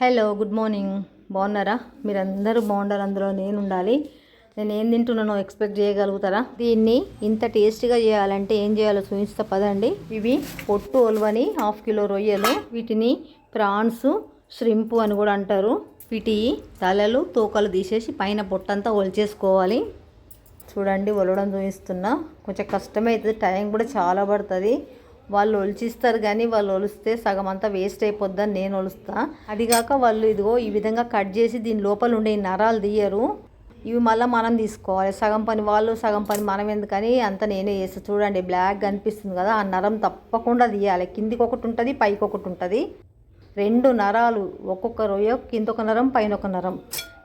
Hello good morning. బాగున్నారా? మీరందరూ బాగుండాలి, అందులో నేను ఉండాలి. నేను ఏం తింటున్నానో ఎక్స్పెక్ట్ చేయగలుగుతారా? దీన్ని ఇంత టేస్టీగా చేయాలంటే ఏం చేయాలో చూపిస్తా పదండి. ఇవి పొట్టు ఒలువని 1/2 కిలో రొయ్యలు. వీటిని ప్రాన్స్, ష్రింపు అని కూడా అంటారు. వీటి తలలు తోకలు తీసేసి పైన పొట్టంతా ఒలిచేసుకోవాలి. చూడండి, ఒలవడం చూపిస్తున్నా. కొంచెం కష్టమవుతుంది, టైం కూడా చాలా పడుతుంది. వాళ్ళు ఒలిచిస్తారు కానీ వాళ్ళు ఒలిస్తే సగం అంతా వేస్ట్ అయిపోద్దని నేను ఒలుస్తా. అదిగాక వాళ్ళు ఇదిగో ఈ విధంగా కట్ చేసి దీని లోపల ఉండే నరాలు తీయరు. ఇవి మళ్ళీ మనం తీసుకోవాలి. సగం పని వాళ్ళు, సగం పని మనం ఎందుకని అంత నేనే చేస్తాను. చూడండి, బ్లాక్ కనిపిస్తుంది కదా, ఆ నరం తప్పకుండా తీయాలి. కిందికి ఒకటి ఉంటుంది, పైకి ఒకటి ఉంటుంది. 2 నరాలు, ఒక్కొక్క రొయ్య కింద ఒక నరం, పైన ఒక నరం.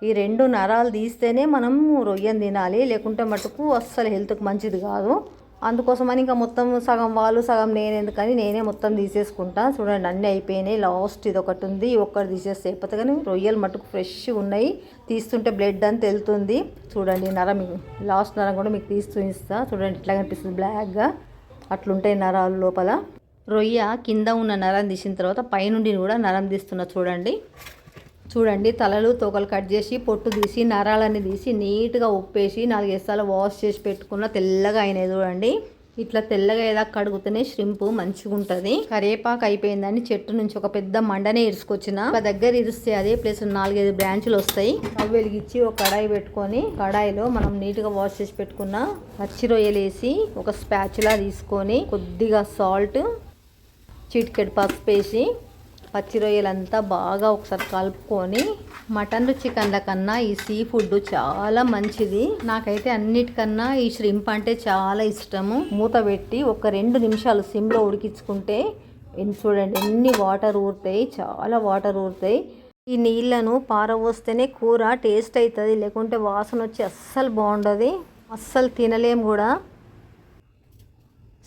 ఈ 2 నరాలు తీస్తేనే మనం రొయ్యను తినాలి, లేకుంటే మటుకు అస్సలు హెల్త్కి మంచిది కాదు. అందుకోసమని ఇంకా మొత్తం సగం వాళ్ళు సగం నేను ఎందుకని నేనే మొత్తం తీసేసుకుంటా. చూడండి, అన్నీ అయిపోయినాయి. లాస్ట్ ఇది ఒకటి ఉంది, ఒక్కటి తీసేస్తే అయిపోతుంది. కానీ రొయ్యలు మటుకు ఫ్రెష్ ఉన్నాయి. తీస్తుంటే బ్లడ్ అని తెలుతుంది. చూడండి, నరం లాస్ట్ నరం కూడా మీకు తీసి చూపిస్తా. చూడండి, ఇట్లా కనిపిస్తుంది బ్లాక్గా. అట్లుంటాయి నరాలు లోపల. రొయ్య కింద ఉన్న నరం తీసిన తర్వాత పైనుండి కూడా నరం తీస్తున్నా. చూడండి, తలలు తోకలు కట్ చేసి పొట్టు తీసి నరాలన్నీ తీసి నీట్గా ఉప్పేసి 4 సార్లు వాష్ చేసి పెట్టుకున్న తెల్లగా అయినాయి. చూడండి, ఇట్లా తెల్లగా ఏదా కడుగుతూనే ష్రింపు మంచిగా ఉంటుంది. కరివేపాకు అయిపోయిందని చెట్టు నుంచి ఒక పెద్ద మండనే ఇరుసుకొచ్చిన. ఒక దగ్గర ఇరిస్తే అదే ప్లేస్ 4-5 బ్రాంచులు వస్తాయి. అవి వెలిగించి ఒక కడాయి పెట్టుకొని కడాయిలో మనం నీట్గా వాష్ చేసి పెట్టుకున్న పచ్చి రొయ్యలు వేసి ఒక స్పాచులా తీసుకొని కొద్దిగా సాల్ట్, చిటికెడు పసుపు వేసి పచ్చి రొయ్యలంతా బాగా ఒకసారి కలుపుకొని, మటన్ చికెన్ల కన్నా ఈ సీ ఫుడ్ చాలా మంచిది. నాకైతే అన్నిటికన్నా ఈ ష్రింప్ అంటే చాలా ఇష్టము. మూత పెట్టి ఒక 2 నిమిషాలు సిమ్లో ఉడికించుకుంటే చూడండి ఎన్ని వాటర్ ఊరుతాయి, చాలా వాటర్ ఊరుతాయి. ఈ నీళ్లను పారబోస్తేనే కూర టేస్ట్ అవుతుంది, లేకుంటే వాసన వచ్చి అస్సలు బాగుండదు, అస్సలు తినలేము కూడా.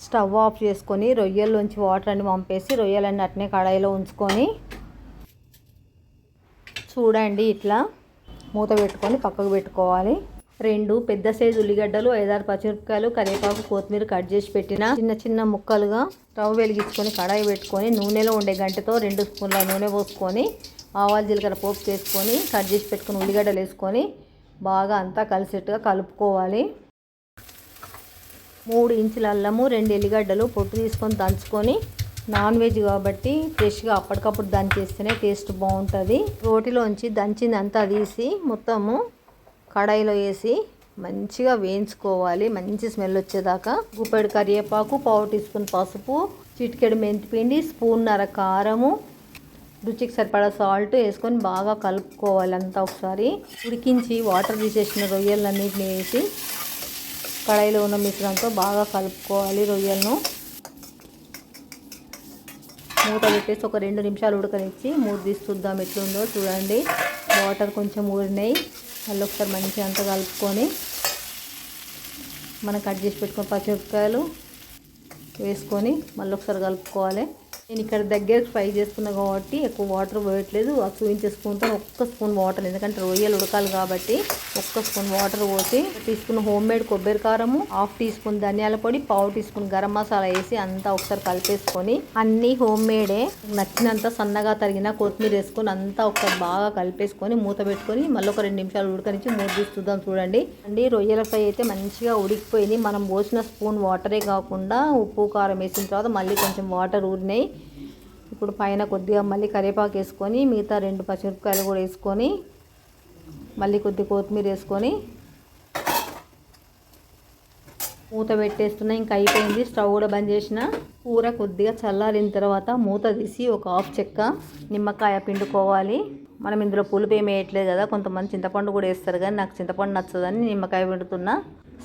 స్టవ్ ఆఫ్ చేసుకొని రొయ్యల్లోంచి వాటర్ అన్ని పంపేసి రొయ్యలన్నీ అట్నే కడాయిలో ఉంచుకొని చూడండి ఇట్లా మూత పెట్టుకొని పక్కకు పెట్టుకోవాలి. 2 పెద్ద సైజు ఉల్లిగడ్డలు, 5-6 పచ్చిమిరపకాయలు, కరివేపాకు, కొత్తిమీర కట్ చేసి పెట్టిన చిన్న చిన్న ముక్కలుగా. స్టవ్ వెలిగించుకొని కడాయి పెట్టుకొని నూనెలో ఉండే గంటతో 2 స్పూన్ల నూనె పోసుకొని ఆవాలు జీలకర్ర పోపు చేసుకొని కట్ చేసి పెట్టుకుని ఉల్లిగడ్డలు వేసుకొని బాగా అంతా కలిసేట్టుగా కలుపుకోవాలి. 3 ఇంచుల అల్లము, 2 ఎల్లిగడ్డలు పొట్టు తీసుకొని దంచుకొని, నాన్ వెజ్ కాబట్టి ఫ్రెష్గా అప్పటికప్పుడు దంచేస్తేనే టేస్ట్ బాగుంటుంది. రోటిలోంచి దంచిందంతా తీసి మొత్తము కడాయిలో వేసి మంచిగా వేయించుకోవాలి, మంచి స్మెల్ వచ్చేదాకా. గుప్పెడు కరివేపాకు, 1/2 టీ స్పూన్ పసుపు, చిటికెడు మెంతిపిండి, 1.5 స్పూన్ కారము, రుచికి సరిపడా సాల్ట్ వేసుకొని బాగా కలుపుకోవాలి. అంతా ఒకసారి ఉడికించి వాటర్ తీసేసిన రొయ్యలన్నింటినీ వేసి కడాయిలో ఉన్న మిశ్రమంతో బాగా కలుపుకోవాలి. రొయ్యలను మూత పెట్టేసి ఒక 2 నిమిషాలు ఉడకనిచ్చి మూత తీసి చూద్దాం ఎట్లుందో. చూడండి, వాటర్ కొంచెం ఊరినాయి. మళ్ళీ ఒకసారి మంచిగా అంతా కలుపుకొని మనం కట్ చేసి పెట్టుకుని పచ్చిమిరపకాయలు వేసుకొని మళ్ళీ ఒకసారి కలుపుకోవాలి. నేను ఇక్కడ దగ్గరకు ఫ్రై చేస్తున్నా కాబట్టి ఎక్కువ వాటర్ పోయట్లేదు. ఆ చూపించే స్పూన్తో 1 స్పూన్ వాటర్, ఎందుకంటే రొయ్యలు ఉడకాలి కాబట్టి 1 స్పూన్ వాటర్ పోసి తీసుకున్న హోమ్ మేడ్ కొబ్బరి కారము, 1/2 టీ స్పూన్ ధనియాల పొడి, 1/4 టీ స్పూన్ గరం మసాలా వేసి అంతా ఒకసారి కలిపేసుకొని, అన్నీ హోమ్ మేడే, నచ్చినంత సన్నగా తరిగిన కొత్తిమీర వేసుకొని అంతా ఒకసారి బాగా కలిపేసుకొని మూత పెట్టుకొని మళ్ళీ ఒక 2 నిమిషాలు ఉడకనిచ్చి మూత తీస్తుందాం. చూడండి రొయ్యల ఫ్రై అయితే మంచిగా ఉడికిపోయింది. మనం పోసిన స్పూన్ వాటరే కాకుండా ఉప్పు కారం వేసిన తర్వాత మళ్ళీ కొంచెం వాటర్ ఊరినాయి. ఇప్పుడు పైన కొద్దిగా మళ్ళీ కరివేపాకు వేసుకొని మిగతా 2 పచ్చిమిరపకాయలు కూడా వేసుకొని మళ్ళీ కొద్దిగా కొత్తిమీర వేసుకొని మూత పెట్టేస్తున్నా. ఇంకా అయిపోయింది. స్టవ్ కూడా బంద్ చేసిన. కూర కొద్దిగా చల్లారిన తర్వాత మూత తీసి ఒక 1/2 చెక్క నిమ్మకాయ పిండుకోవాలి. మనం ఇందులో పులుపు ఏమి వేయట్లేదు కదా, కొంతమంది చింతపండు కూడా వేస్తారు కానీ నాకు చింతపండు నచ్చదని నిమ్మకాయ పిండుతున్నా.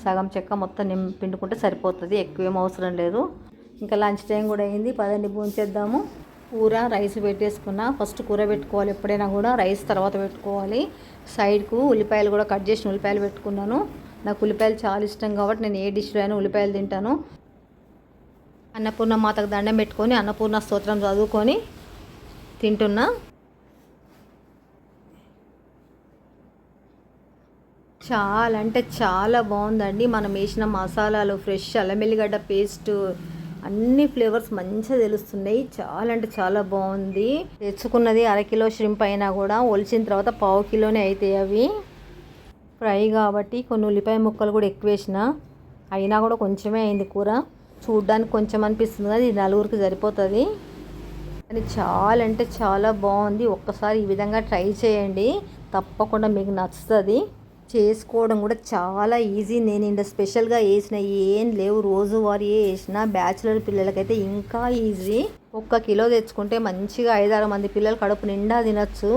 సగం చెక్క మొత్తం పిండుకుంటే సరిపోతుంది, ఎక్కువేం అవసరం లేదు. ఇంకా లంచ్ టైం కూడా అయింది, పదండి భోంచేద్దాము. కూర రైస్ పెట్టేసుకున్నా. ఫస్ట్ కూర పెట్టుకోవాలి, ఎప్పుడైనా కూడా రైస్ తర్వాత పెట్టుకోవాలి. సైడ్కు ఉల్లిపాయలు కూడా కట్ చేసిన ఉల్లిపాయలు పెట్టుకున్నాను. నాకు ఉల్లిపాయలు చాలా ఇష్టం కాబట్టి నేను ఏ డిష్లో అయినా ఉల్లిపాయలు తింటాను. అన్నపూర్ణ మాతకు దండం పెట్టుకొని అన్నపూర్ణ స్తోత్రం చదువుకొని తింటున్నా. చాలా అంటే చాలా బాగుందండి. మనం వేసిన మసాలాలు, ఫ్రెష్ అల్లం వెల్లిగడ్డ పేస్ట్, అన్ని ఫ్లేవర్స్ మంచిగా తెలుస్తున్నాయి. చాలా అంటే చాలా బాగుంది. తెచ్చుకున్నది అరకిలో ష్రింప్ అయినా కూడా ఒలిచిన తర్వాత పావు కిలోనే అవుతాయి అవి. ఫ్రై కాబట్టి కొన్ని ఉల్లిపాయ ముక్కలు కూడా ఎక్కువ వేసిన, అయినా కూడా కొంచెమే అయింది కూర. చూడ్డానికి కొంచెం అనిపిస్తుంది కదా, ఇది నలుగురికి సరిపోతుంది. కానీ చాలా అంటే చాలా బాగుంది. ఒక్కసారి ఈ విధంగా ట్రై చేయండి, తప్పకుండా మీకు నచ్చుతుంది. చేసుకోవడం కూడా చాలా ఈజీ. నేను ఇంత స్పెషల్గా వేసిన ఏం లేవు, రోజువారీ వేసిన. బ్యాచిలర్ పిల్లలకైతే ఇంకా ఈజీ. 1 కిలో తెచ్చుకుంటే మంచిగా 5-6 మంది పిల్లలు కడుపు నిండా తినచ్చు.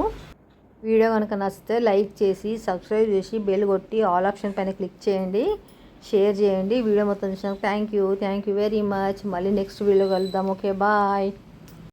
వీడియో కనుక నచ్చితే లైక్ చేసి, సబ్స్క్రైబ్ చేసి, బెల్ కొట్టి ఆల్ ఆప్షన్ పైన క్లిక్ చేయండి, షేర్ చేయండి. వీడియో మొత్తం చూసినందుకు థ్యాంక్ యూ వెరీ మచ్. మళ్ళీ నెక్స్ట్ వీడియో కలుద్దాం. Okay, bye.